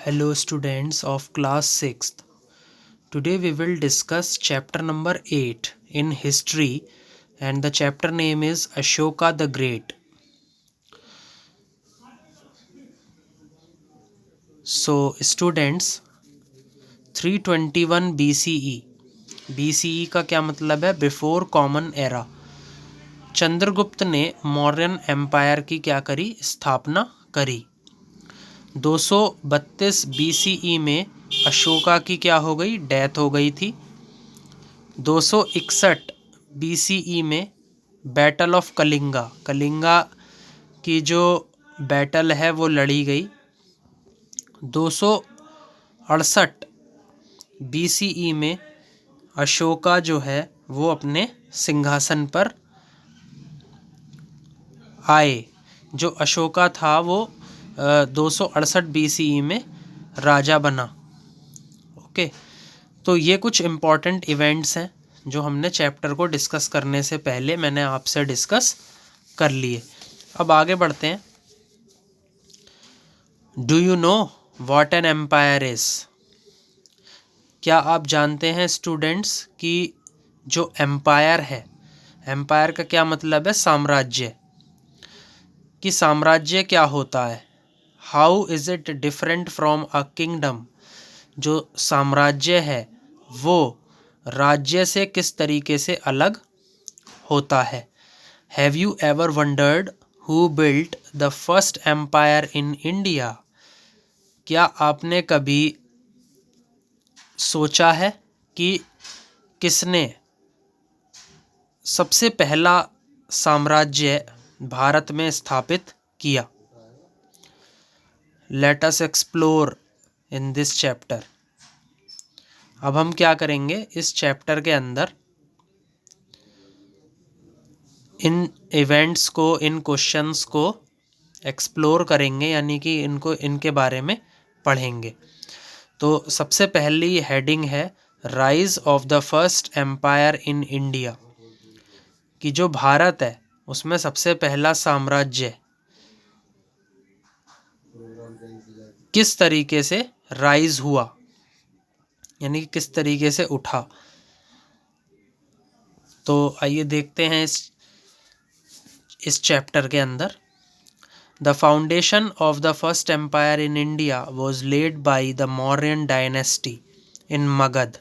Hello students of class 6th. Today we will discuss chapter number 8 in history, and the chapter name is Ashoka the Great. So students, 321 BCE. BCE का क्या मतलब है? Before common era. Chandragupta ने Mauryan empire की क्या करी? स्थापना करी। 232 BCE में अशोका की क्या हो गई? डेथ हो गई थी। 261 BCE में बैटल ऑफ कलिंगा, कलिंगा की जो बैटल है वो लड़ी गई। 268 BCE में अशोका जो है वो अपने सिंहासन पर आए। जो अशोका था वो 268 BCE में राजा बना। ओके, तो ये कुछ इम्पॉर्टेंट इवेंट्स हैं जो हमने चैप्टर को डिस्कस करने से पहले मैंने आपसे डिस्कस कर लिए। अब आगे बढ़ते हैं। Do you know what an empire is? क्या आप जानते हैं स्टूडेंट्स कि जो एम्पायर है, एम्पायर का क्या मतलब है? साम्राज्य। कि साम्राज्य क्या होता है? How is it different from a kingdom? जो साम्राज्य है वो राज्य से किस तरीके से अलग होता है? Have you ever wondered who built the first empire in India? क्या आपने कभी सोचा है कि किसने सबसे पहला साम्राज्य भारत में स्थापित किया? Let us explore in this chapter. अब हम क्या करेंगे इस चैप्टर के अंदर? इन इवेंट्स को, इन क्वेश्चंस को एक्सप्लोर करेंगे, यानी कि इनके बारे में पढ़ेंगे। तो सबसे पहली हेडिंग है rise of the first empire in India. कि जो भारत है उसमें सबसे पहला साम्राज्य किस तरीके से राइज हुआ, यानी कि किस तरीके से उठा। तो आइए देखते हैं इस चैप्टर के अंदर। The foundation of the first empire in India was laid by the Mauryan dynasty in Magadh.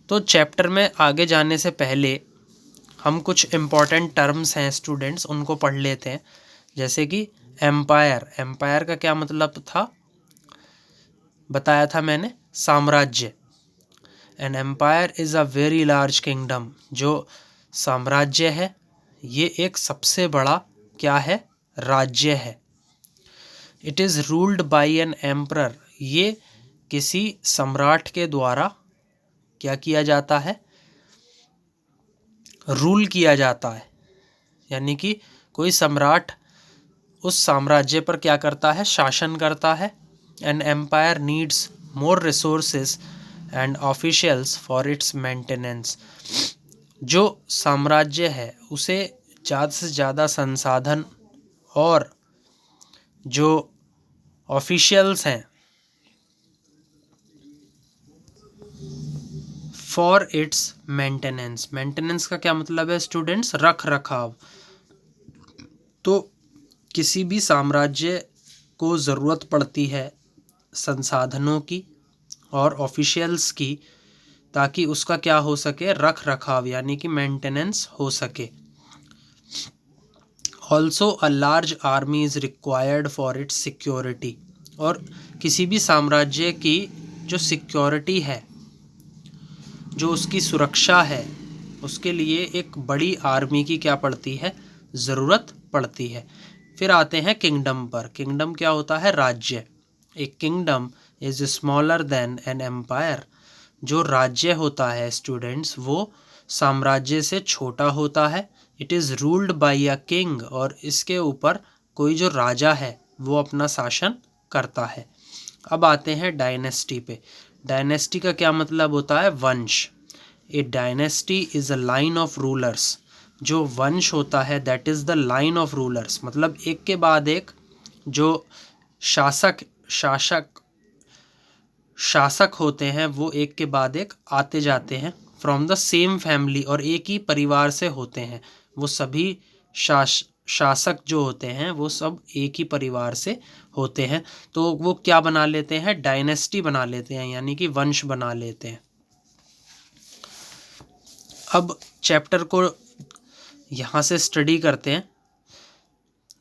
तो चैप्टर में आगे जाने से पहले हम कुछ इम्पॉर्टेंट टर्म्स हैं स्टूडेंट्स, उनको पढ़ लेते हैं। जैसे कि एम्पायर, एम्पायर का क्या मतलब था? बताया था मैंने, साम्राज्य। An empire is a very large kingdom. जो साम्राज्य है ये एक सबसे बड़ा क्या है? राज्य है। It is ruled by an emperor. ये किसी सम्राट के द्वारा क्या किया जाता है? रूल किया जाता है। यानी कि कोई सम्राट उस साम्राज्य पर क्या करता है? शासन करता है। An empire needs more resources and officials for its maintenance. जो साम्राज्य है उसे ज़्यादा से ज़्यादा संसाधन और जो ऑफिशियल्स हैं फॉर इट्स मेंटेनेंस। मेंटेनेंस का क्या मतलब है स्टूडेंट्स? रख रखाव। तो किसी भी साम्राज्य को ज़रूरत पड़ती है संसाधनों की और ऑफिशियल्स की, ताकि उसका क्या हो सके? रख रखाव, यानी कि मेंटेनेंस हो सके। Also a large army is required for its security. और किसी भी साम्राज्य की जो सिक्योरिटी है, जो उसकी सुरक्षा है, उसके लिए एक बड़ी आर्मी की क्या पड़ती है? ज़रूरत पड़ती है। फिर आते हैं किंगडम पर। किंगडम क्या होता है? राज्य। एक kingdom is smaller than an empire. जो राज्य होता है स्टूडेंट्स वो साम्राज्य से छोटा होता है। It is ruled bye a king. और इसके ऊपर कोई जो राजा है वो अपना शासन करता है। अब आते हैं डायनेस्टी पे। डायनेस्टी का क्या मतलब होता है? वंश। A dynasty is a line of rulers. जो वंश होता है that is the line of rulers. मतलब एक के बाद एक जो शासक शासक होते हैं वो एक के बाद एक आते जाते हैं फ्रॉम द सेम फैमिली, और एक ही परिवार से होते हैं। वो सभी शासक जो होते हैं वो सब एक ही परिवार से होते हैं। तो वो क्या बना लेते हैं, डायनेस्टी बना लेते हैं, यानी कि वंश बना लेते हैं। अब चैप्टर को यहाँ से स्टडी करते हैं।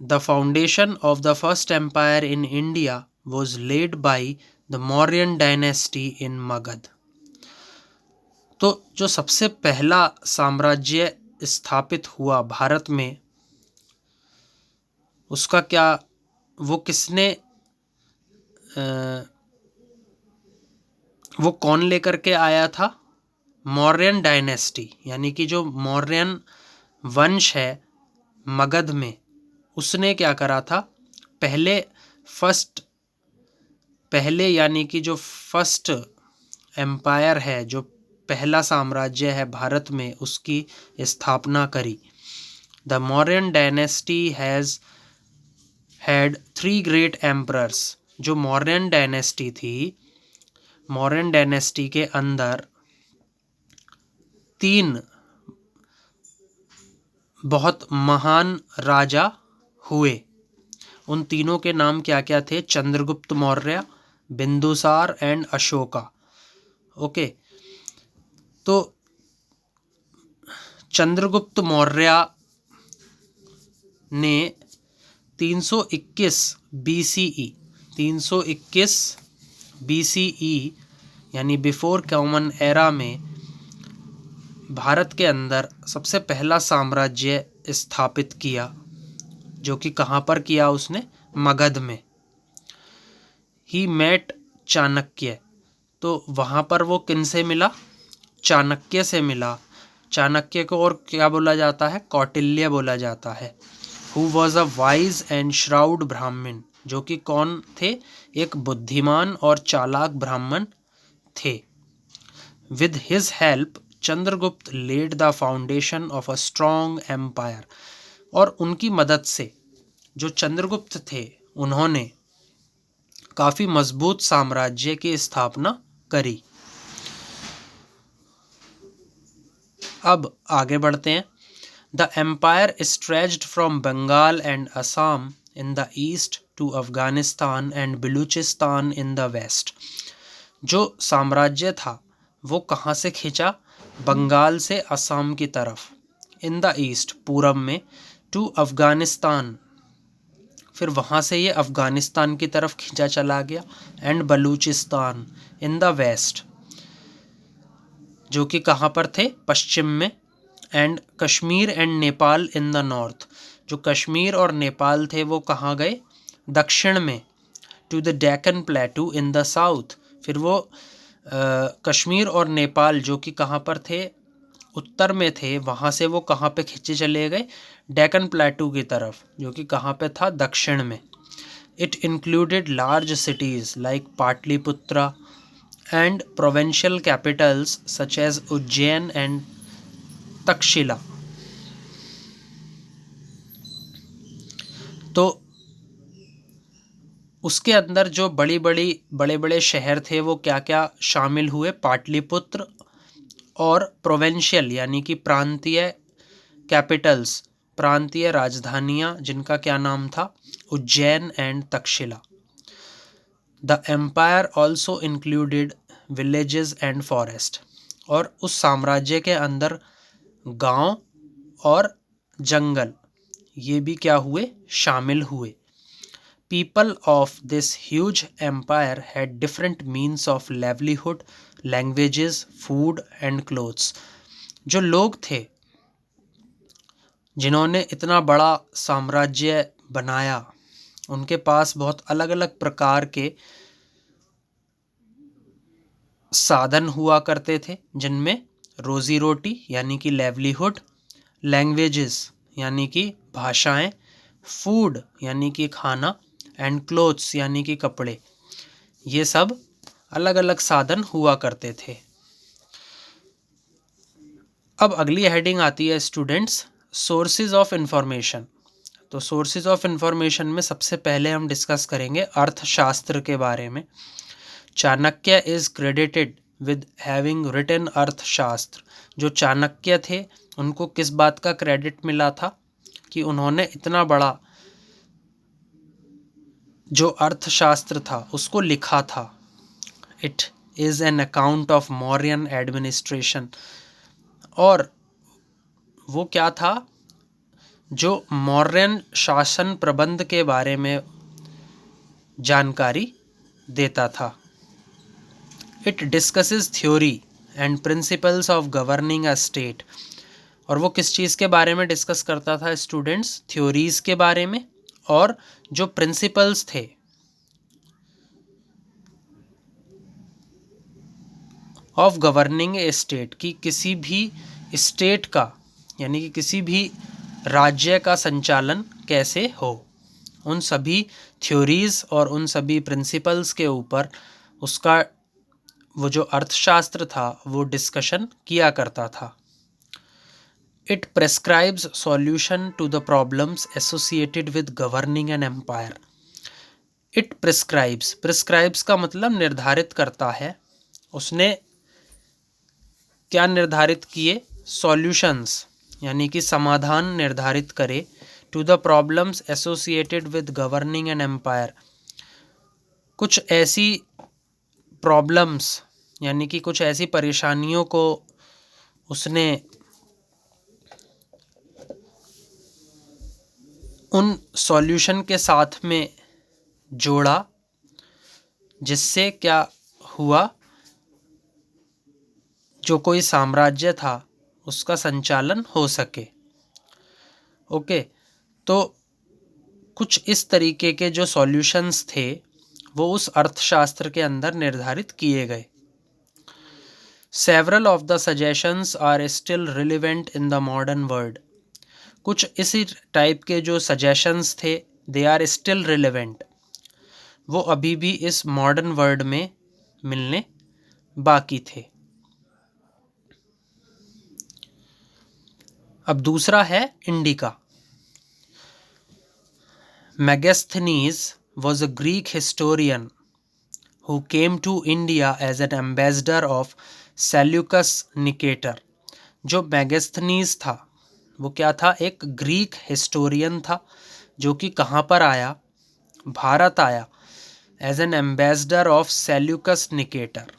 The foundation of the first empire in India was laid by the Mauryan dynasty in Magadh. तो जो सबसे पहला साम्राज्य स्थापित हुआ भारत में, उसका क्या, वो किसने, वो कौन लेकर के आया था? मौर्यन डायनेस्टी, यानी कि जो मौर्यन वंश है मगध में, उसने क्या करा था, पहले यानी कि जो फर्स्ट एम्पायर है, जो पहला साम्राज्य है भारत में, उसकी स्थापना करी। The Mauryan dynasty has had 3 great emperors. जो मौर्यन डायनेस्टी थी, मौर्यन डायनेस्टी के अंदर 3 बहुत महान राजा हुए। उन तीनों के नाम क्या क्या थे? चंद्रगुप्त मौर्य, बिंदुसार एंड अशोका। ओके, तो चंद्रगुप्त मौर्य ने 321 BCE यानी बिफोर कॉमन एरा में भारत के अंदर सबसे पहला साम्राज्य स्थापित किया, जो कि कहाँ पर किया उसने? मगध में। He met Chanakya. तो वहाँ पर वो किन से मिला? चाणक्य से मिला। चाणक्य को और क्या बोला जाता है? कौटिल्य बोला जाता है। Who was a wise and shroud ब्राह्मण, जो कि कौन थे? एक बुद्धिमान और चालाक ब्राह्मण थे। With his help Chandragupta laid the foundation of a strong empire. और उनकी मदद से जो चंद्रगुप्त थे, उन्होंने काफ़ी मजबूत साम्राज्य की स्थापना करी। अब आगे बढ़ते हैं। The empire stretched from Bengal and Assam in the east to Afghanistan and Baluchistan in the west. जो साम्राज्य था वो कहाँ से खींचा? बंगाल से असम की तरफ। इन द ईस्ट, पूरब में। टू अफगानिस्तान, फिर वहाँ से ये अफ़गानिस्तान की तरफ खींचा चला गया। And Baluchistan in the west, जो कि कहाँ पर थे? पश्चिम में। And Kashmir and Nepal in the north. जो कश्मीर और नेपाल थे वो कहाँ गए? दक्षिण में। To the Deccan plateau in the south. फिर वो कश्मीर और नेपाल जो कि कहाँ पर थे? उत्तर में थे। वहाँ से वो कहाँ पे खींचे चले गए? डेक्कन प्लेटू की तरफ, जो कि कहाँ पे था? दक्षिण में। It included large cities like Pataliputra and provincial capitals such as Ujjain and Taxila. तो उसके अंदर जो बड़े बड़े शहर थे वो क्या क्या शामिल हुए? पाटलिपुत्र और प्रोविंशियल यानी कि प्रांतीय कैपिटल्स, प्रांतीय राजधानियाँ, जिनका क्या नाम था? Ujjain and Taxila. The empire also included villages and forest. और उस साम्राज्य के अंदर गांव और जंगल, ये भी क्या हुए? शामिल हुए। People of this huge empire had different means of livelihood, languages, food and clothes. जो लोग थे जिन्होंने इतना बड़ा साम्राज्य बनाया, उनके पास बहुत अलग अलग प्रकार के साधन हुआ करते थे, जिनमें रोज़ी रोटी यानी कि लेवलीहुड, लैंग्वेजेस यानी कि भाषाएं, फूड यानी कि खाना, एंड क्लोथ्स यानी कि कपड़े, ये सब अलग अलग साधन हुआ करते थे। अब अगली हेडिंग आती है स्टूडेंट्स, सोर्सेज ऑफ इंफॉर्मेशन। तो सोर्सेज ऑफ इंफॉर्मेशन में सबसे पहले हम डिस्कस करेंगे अर्थशास्त्र के बारे में। Chanakya is credited with having written Arthashastra. जो चाणक्य थे उनको किस बात का क्रेडिट मिला था कि उन्होंने इतना बड़ा जो अर्थशास्त्र था उसको लिखा था। It is an account of Mauryan administration. और वो क्या था, जो मौर्यन शासन प्रबंध के बारे में जानकारी देता था। It discusses theory and principles of governing a state. और वो किस चीज़ के बारे में डिस्कस करता था स्टूडेंट्स? थ्योरीज़ के बारे में और जो प्रिंसिपल्स थे ऑफ गवर्निंग ए स्टेट, कि किसी भी स्टेट का यानी कि किसी भी राज्य का संचालन कैसे हो, उन सभी थ्योरीज़ और उन सभी प्रिंसिपल्स के ऊपर उसका वो जो अर्थशास्त्र था वो डिस्कशन किया करता था। It prescribes solution to the problems associated with governing an empire. It prescribes का मतलब निर्धारित करता है। उसने क्या निर्धारित किए? सॉल्यूशंस यानी कि समाधान निर्धारित करे। To the problems associated with governing an empire, कुछ ऐसी प्रॉब्लम्स यानी कि कुछ ऐसी परेशानियों को उसने उन सॉल्यूशन के साथ में जोड़ा, जिससे क्या हुआ, जो कोई साम्राज्य था उसका संचालन हो सके। ओके, तो कुछ इस तरीके के जो सॉल्यूशंस थे वो उस अर्थशास्त्र के अंदर निर्धारित किए गए। Several of the suggestions are still relevant in the modern world. कुछ इसी टाइप के जो सजेशंस थे दे आर स्टिल रिलेवेंट, वो अभी भी इस मॉडर्न वर्ल्ड में मिलने बाकी थे। अब दूसरा है indica. Megasthenes was a Greek historian who came to India as an ambassador of Seleucus Nicator। जो मैगस्थनीज था वो क्या था? एक ग्रीक हिस्टोरियन था जो कि कहाँ पर आया? भारत आया as an ambassador of Seleucus Nicator.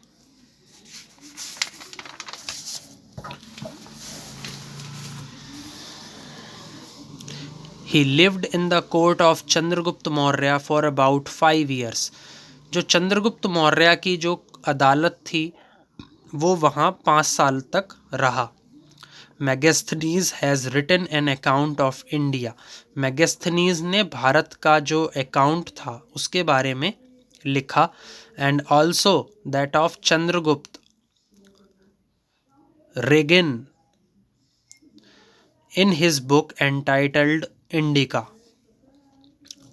He lived in the court of Chandragupta Maurya for about 5 years। जो चंद्रगुप्त मौर्य की जो अदालत थी वो वहाँ 5 साल तक रहा। Megasthenes has written an account of India. Megasthenes ने भारत का जो अकाउंट था उसके बारे में लिखा। And also that of Chandragupta reign in his book entitled Indica.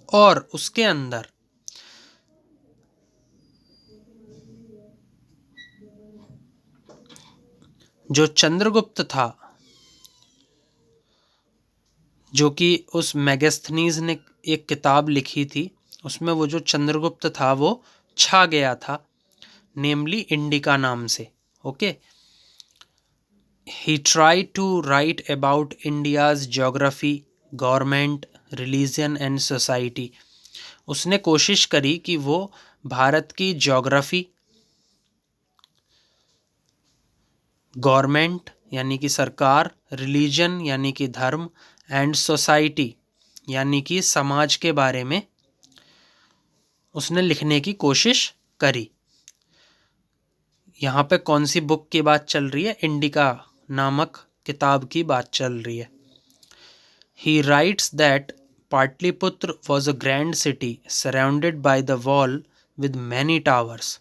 और उसके अंदर जो चंद्रगुप्त था, जो कि उस मैगस्थनीज ने एक किताब लिखी थी, उसमें वो जो चंद्रगुप्त था वो छा गया था, नेमली इंडिका नाम से। Okay, he tried to write about India's geography, government, religion and society. उसने कोशिश करी कि वो भारत की ज्योग्राफी, गवर्नमेंट यानी कि सरकार, रिलीजन यानी कि धर्म, एंड सोसाइटी यानी कि समाज के बारे में उसने लिखने की कोशिश करी। यहाँ पे कौन सी बुक की बात चल रही है? इंडिका नामक किताब की बात चल रही है। He writes that Pataliputra was a grand city surrounded by the wall with many towers।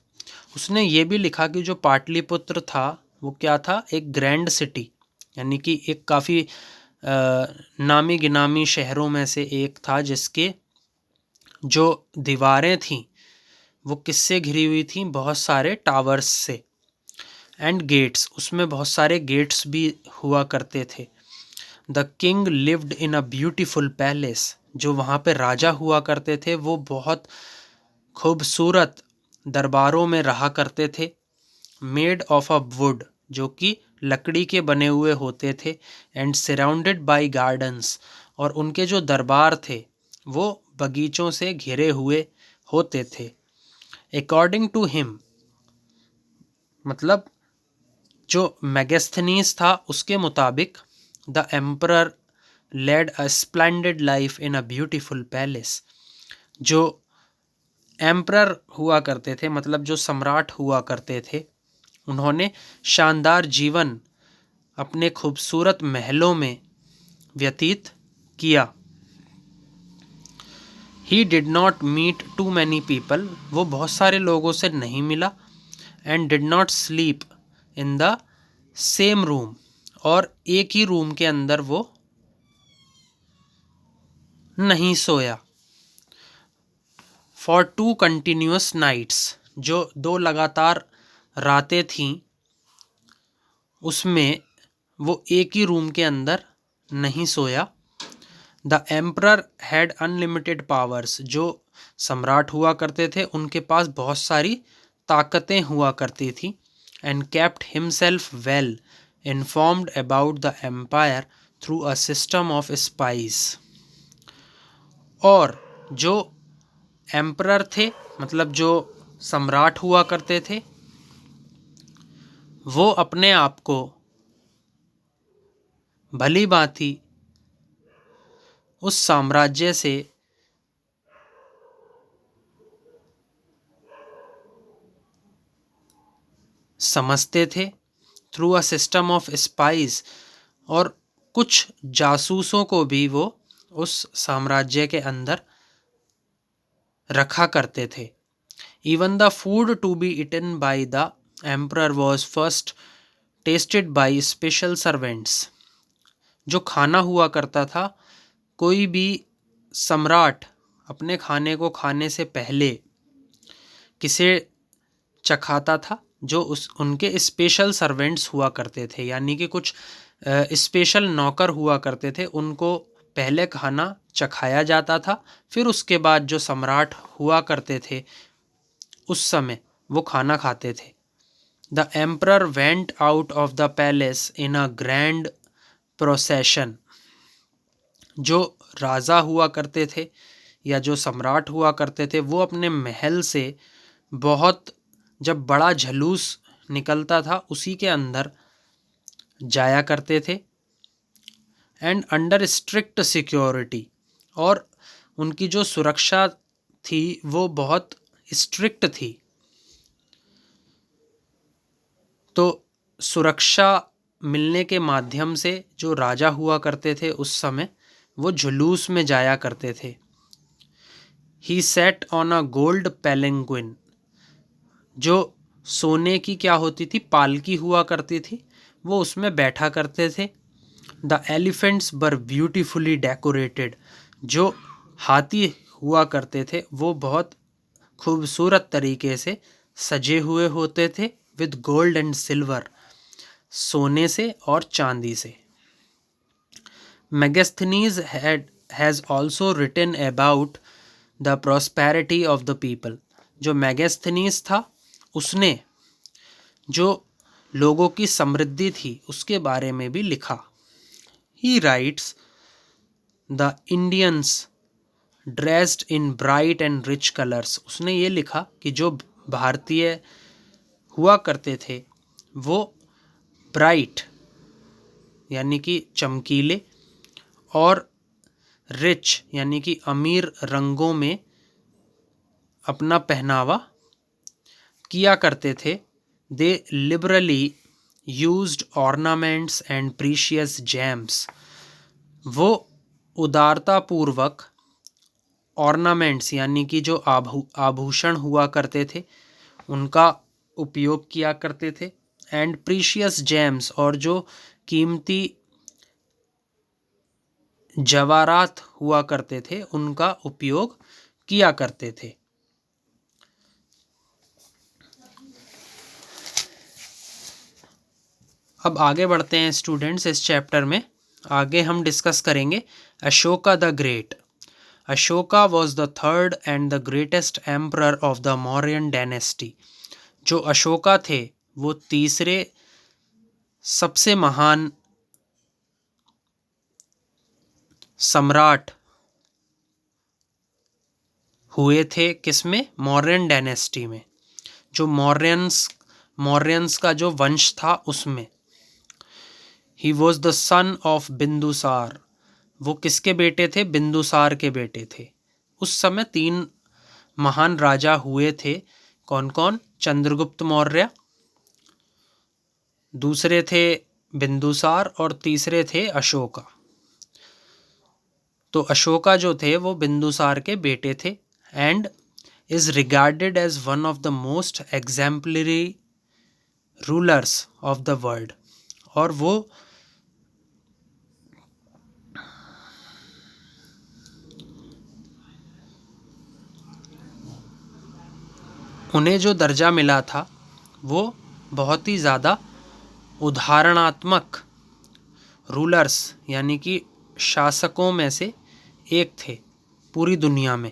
उसने ये भी लिखा कि जो पाटलिपुत्र था वो क्या था? एक ग्रैंड सिटी यानी कि एक काफ़ी नामी गिनामी शहरों में से एक था, जिसके जो दीवारें थीं वो किससे घिरी हुई थीं? बहुत सारे टावर्स से। एंड गेट्स, उसमें बहुत सारे गेट्स भी हुआ करते थे। The king lived in a beautiful palace. जो वहाँ पे राजा हुआ करते थे वो बहुत खूबसूरत दरबारों में रहा करते थे, मेड ऑफ अ वुड, जो कि लकड़ी के बने हुए होते थे, एंड सराउंडेड बाय गार्डन्स, और उनके जो दरबार थे वो बगीचों से घिरे हुए होते थे। अकॉर्डिंग टू हिम, मतलब जो मेगास्थनीज था उसके मुताबिक, the emperor led a splendid life in a beautiful palace. जो एम्परर हुआ करते थे, मतलब जो सम्राट हुआ करते थे, उन्होंने शानदार जीवन अपने खूबसूरत महलों में व्यतीत किया। He did not meet too many people, वो बहुत सारे लोगों से नहीं मिला, and did not sleep in the same room, और एक ही रूम के अंदर वो नहीं सोया। फॉर 2 कंटिन्यूअस नाइट्स, जो 2 लगातार रातें थीं उसमें वो एक ही रूम के अंदर नहीं सोया। The emperor had unlimited powers, जो सम्राट हुआ करते थे उनके पास बहुत सारी ताकतें हुआ करती थी, and kept himself well informed about the empire through a system of spies. और जो एम्परर थे, मतलब जो सम्राट हुआ करते थे, वो अपने आप को भली भांति उस साम्राज्य से समझते थे through a system of spies, और कुछ जासूसों को भी वो उस साम्राज्य के अंदर रखा करते थे। Even the food to be eaten by the emperor was first tested by special servants. जो खाना हुआ करता था, कोई भी सम्राट अपने खाने को खाने से पहले किसे चखाता था? जो उनके स्पेशल सर्वेंट्स हुआ करते थे, यानी कि कुछ स्पेशल नौकर हुआ करते थे, उनको पहले खाना चखाया जाता था, फिर उसके बाद जो सम्राट हुआ करते थे उस समय वो खाना खाते थे। The emperor went out of the palace in a grand procession. जो राजा हुआ करते थे या जो सम्राट हुआ करते थे, वो अपने महल से बहुत जब बड़ा झलूस निकलता था उसी के अंदर जाया करते थे, एंड अंडर स्ट्रिक्ट सिक्योरिटी, और उनकी जो सुरक्षा थी वो बहुत स्ट्रिक्ट थी। तो सुरक्षा मिलने के माध्यम से जो राजा हुआ करते थे उस समय वो जुलूस में जाया करते थे। ही सेट ऑन अ गोल्ड पैलेंक्विन, जो सोने की क्या होती थी, पालकी हुआ करती थी, वो उसमें बैठा करते थे। The elephants were beautifully decorated, जो हाथी हुआ करते थे वो बहुत खूबसूरत तरीके से सजे हुए होते थे, विद गोल्ड एंड सिल्वर, सोने से और चांदी से। Megasthenes has also written about the prosperity of the people. जो मेगास्थनीज था उसने जो लोगों की समृद्धि थी उसके बारे में भी लिखा। ही rights, the Indians dressed in bright and rich colours. उसने ये लिखा कि जो भारतीय हुआ करते थे वो ब्राइट यानी कि चमकीले और रिच यानी कि अमीर रंगों में अपना पहनावा किया करते थे। They liberally used ornaments and precious gems. वो उदारतापूर्वक ऑर्नामेंट्स यानी कि जो आभूषण हुआ करते थे उनका उपयोग किया करते थे, एंड प्रीशियस जेम्स, और जो कीमती जवाहरात हुआ करते थे उनका उपयोग किया करते थे। अब आगे बढ़ते हैं स्टूडेंट्स। इस चैप्टर में आगे हम डिस्कस करेंगे Ashoka the great. Ashoka was the third and the greatest emperor of the Mauryan dynasty. जो अशोका थे वो तीसरे सबसे महान सम्राट हुए थे। किसमें? मौर्यन डायनेस्टी में, जो मौर्यंस का जो वंश था उसमें। He was the son of Bindusara. वो किसके बेटे थे? बिंदुसार के बेटे थे। उस समय 3 महान राजा हुए थे। कौन कौन? चंद्रगुप्त मौर्य, दूसरे थे बिंदुसार और तीसरे थे अशोका। तो अशोका जो थे वो बिंदुसार के बेटे थे and is regarded as one of the most exemplary rulers of the world. और वो उन्हें जो दर्जा मिला था वो बहुत ही ज़्यादा उदाहरणात्मक रूलर्स यानी कि शासकों में से एक थे पूरी दुनिया में।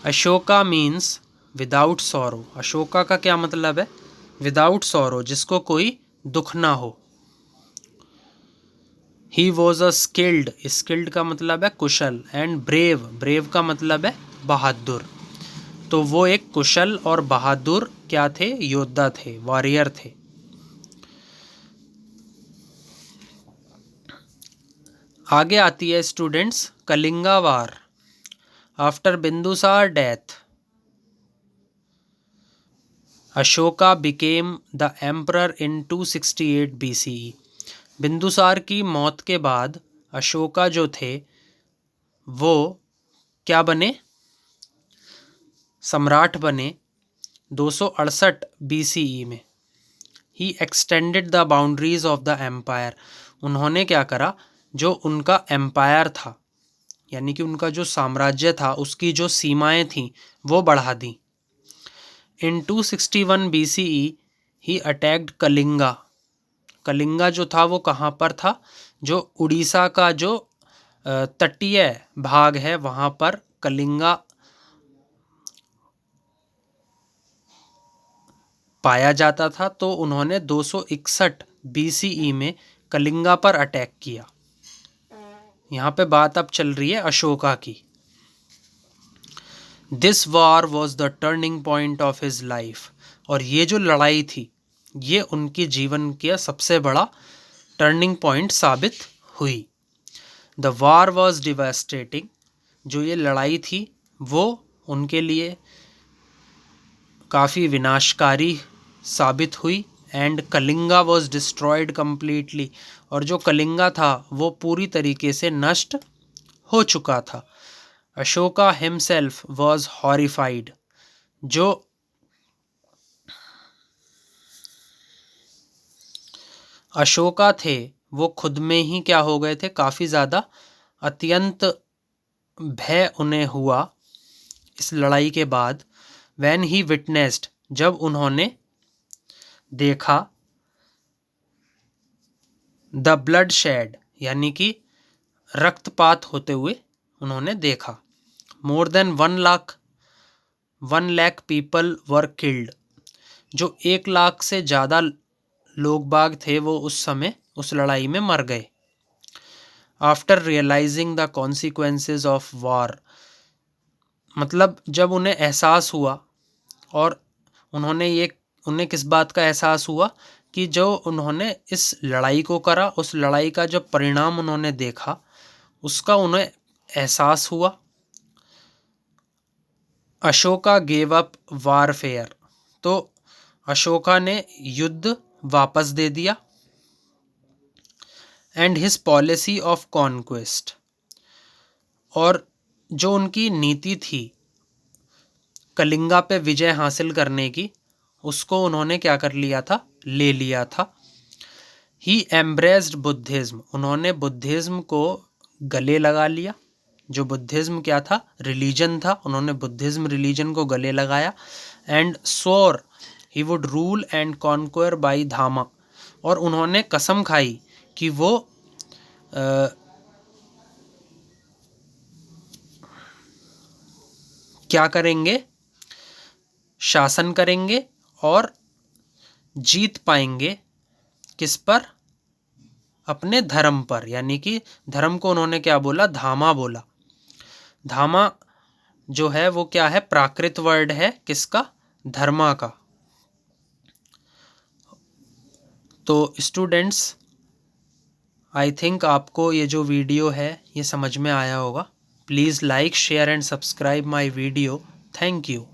Ashoka means without sorrow. Ashoka का क्या मतलब है? विदाउट सॉरो, जिसको कोई दुख ना हो। He was a skilled. Skilled का मतलब है कुशल, एंड ब्रेव। ब्रेव का मतलब है बहादुर। तो वो एक कुशल और बहादुर क्या थे? योद्धा थे, वॉरियर थे। आगे आती है students Kalinga war. After Bindusara death Ashoka became the emperor in 268 BCE। Bindusara की मौत के बाद अशोका जो थे वो क्या बने? सम्राट बने 268 BCE में। He extended the boundaries of the empire. उन्होंने क्या करा? जो उनका एम्पायर था यानी कि उनका जो साम्राज्य था उसकी जो सीमाएं थीं वो बढ़ा दी। इन 261 BCE ही अटैक्ड कलिंगा। कलिंगा जो था वो कहाँ पर था? जो उड़ीसा का जो तटीय भाग है वहाँ पर कलिंगा पाया जाता था। तो उन्होंने 261 BCE में कलिंगा पर अटैक किया। यहाँ पे बात अब चल रही है अशोका की। This war was the turning point of his life. और ये जो लड़ाई थी ये उनके जीवन का सबसे बड़ा टर्निंग पॉइंट साबित हुई। The war was devastating. जो ये लड़ाई थी वो उनके लिए काफ़ी विनाशकारी साबित हुई। And Kalinga was destroyed completely. और जो कलिंगा था वो पूरी तरीके से नष्ट हो चुका था। Ashoka himself was horrified. जो अशोका थे वो खुद में ही क्या हो गए थे? काफ़ी ज़्यादा अत्यंत भय उन्हें हुआ इस लड़ाई के बाद। व्हेन ही विटनेस्ड, जब उन्होंने देखा, द ब्लड शेड यानी कि रक्तपात होते हुए उन्होंने देखा। More than 1 lakh people were killed. जो 1 लाख से ज़्यादा लोग बाग थे वो उस समय उस लड़ाई में मर गए। After realising the consequences of war, मतलब जब उन्हें एहसास हुआ और उन्हें किस बात का एहसास हुआ कि जो उन्होंने इस लड़ाई को करा उस लड़ाई का जब परिणाम उन्होंने देखा उसका उन्हें एहसास हुआ। Ashoka gave up warfare. तो अशोका ने युद्ध वापस दे दिया। And his policy of conquest, और जो उनकी नीति थी कलिंगा पे विजय हासिल करने की उसको उन्होंने क्या कर लिया था? ले लिया था। ही एम्ब्रेस्ड बुद्धिज्म। उन्होंने बुद्धिज्म को गले लगा लिया। जो बुद्धिज्म क्या था? रिलीजन था। उन्होंने बुद्धिज्म रिलीजन को गले लगाया। And swore he would rule and conquer by dhamma. और उन्होंने कसम खाई कि वो क्या करेंगे, शासन करेंगे और जीत पाएंगे किस पर, अपने धर्म पर। यानी कि धर्म को उन्होंने क्या बोला, धामा बोला। धामा जो है वो क्या है, प्राकृत वर्ड है किसका, धर्मा का। तो स्टूडेंट्स, आई थिंक आपको ये जो वीडियो है ये समझ में आया होगा। Please like, share and subscribe my video. Thank you.